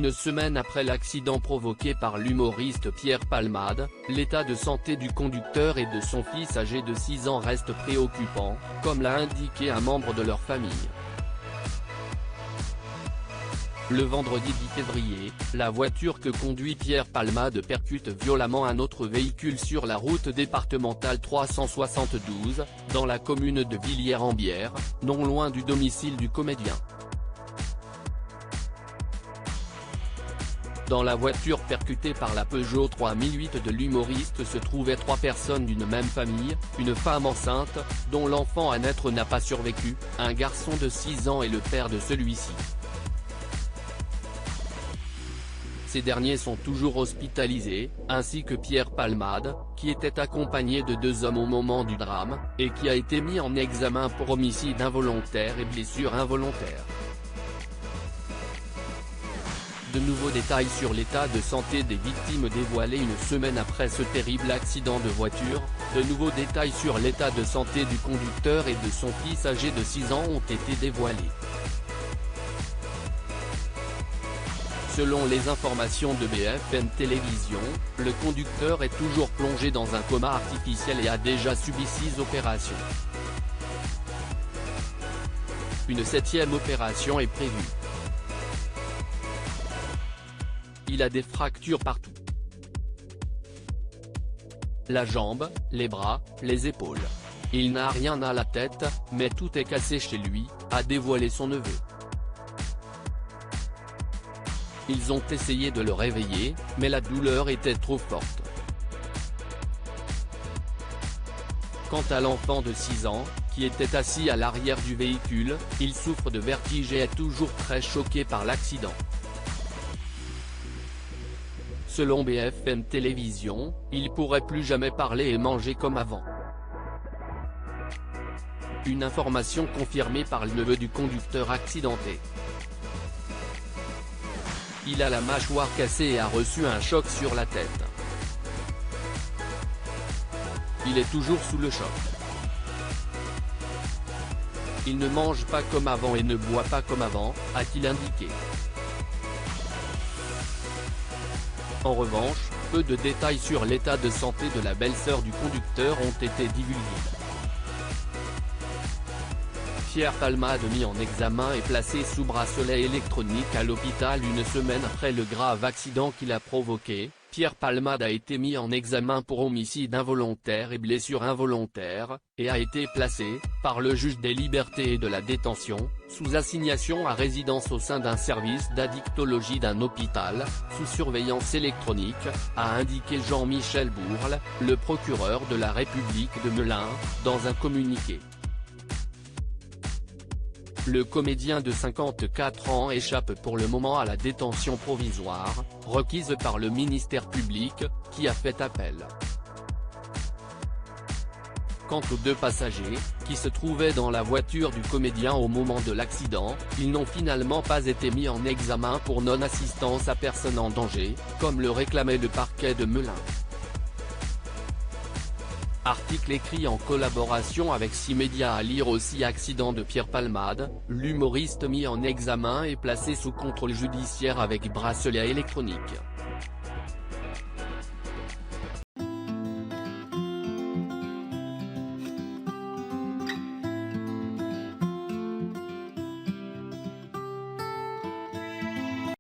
Une semaine après l'accident provoqué par l'humoriste Pierre Palmade, l'état de santé du conducteur et de son fils âgé de 6 ans reste préoccupant, comme l'a indiqué un membre de leur famille. Le vendredi 10 février, la voiture que conduit Pierre Palmade percute violemment un autre véhicule sur la route départementale 372, dans la commune de Villiers-en-Bière, non loin du domicile du comédien. Dans la voiture percutée par la Peugeot 3008 de l'humoriste se trouvaient 3 personnes d'une même famille, une femme enceinte, dont l'enfant à naître n'a pas survécu, un garçon de 6 ans et le père de celui-ci. Ces derniers sont toujours hospitalisés, ainsi que Pierre Palmade, qui était accompagné de 2 hommes au moment du drame, et qui a été mis en examen pour homicide involontaire et blessure involontaire. De nouveaux détails sur l'état de santé des victimes dévoilés une semaine après ce terrible accident de voiture. De nouveaux détails sur l'état de santé du conducteur et de son fils âgé de 6 ans ont été dévoilés. Selon les informations de BFM Télévision, le conducteur est toujours plongé dans un coma artificiel et a déjà subi 6 opérations. Une 7e opération est prévue. Il a des fractures partout. La jambe, les bras, les épaules. Il n'a rien à la tête, mais tout est cassé chez lui, a dévoilé son neveu. Ils ont essayé de le réveiller, mais la douleur était trop forte. Quant à l'enfant de 6 ans, qui était assis à l'arrière du véhicule, il souffre de vertige et est toujours très choqué par l'accident. Selon BFM Télévision, il pourrait plus jamais parler et manger comme avant. Une information confirmée par le neveu du conducteur accidenté. Il a la mâchoire cassée et a reçu un choc sur la tête. Il est toujours sous le choc. Il ne mange pas comme avant et ne boit pas comme avant, a-t-il indiqué. En revanche, peu de détails sur l'état de santé de la belle-sœur du conducteur ont été divulgués. Pierre Palmade mis en examen et placé sous bracelet électronique à l'hôpital une semaine après le grave accident qu'il a provoqué. Pierre Palmade a été mis en examen pour homicide involontaire et blessure involontaire, et a été placé, par le juge des libertés et de la détention, sous assignation à résidence au sein d'un service d'addictologie d'un hôpital, sous surveillance électronique, a indiqué Jean-Michel Bourle, le procureur de la République de Melun, dans un communiqué. Le comédien de 54 ans échappe pour le moment à la détention provisoire, requise par le ministère public, qui a fait appel. Quant aux 2 passagers, qui se trouvaient dans la voiture du comédien au moment de l'accident, ils n'ont finalement pas été mis en examen pour non-assistance à personne en danger, comme le réclamait le parquet de Melun. Article écrit en collaboration avec 6 médias à lire aussi. Accident de Pierre Palmade, l'humoriste mis en examen et placé sous contrôle judiciaire avec bracelet électronique.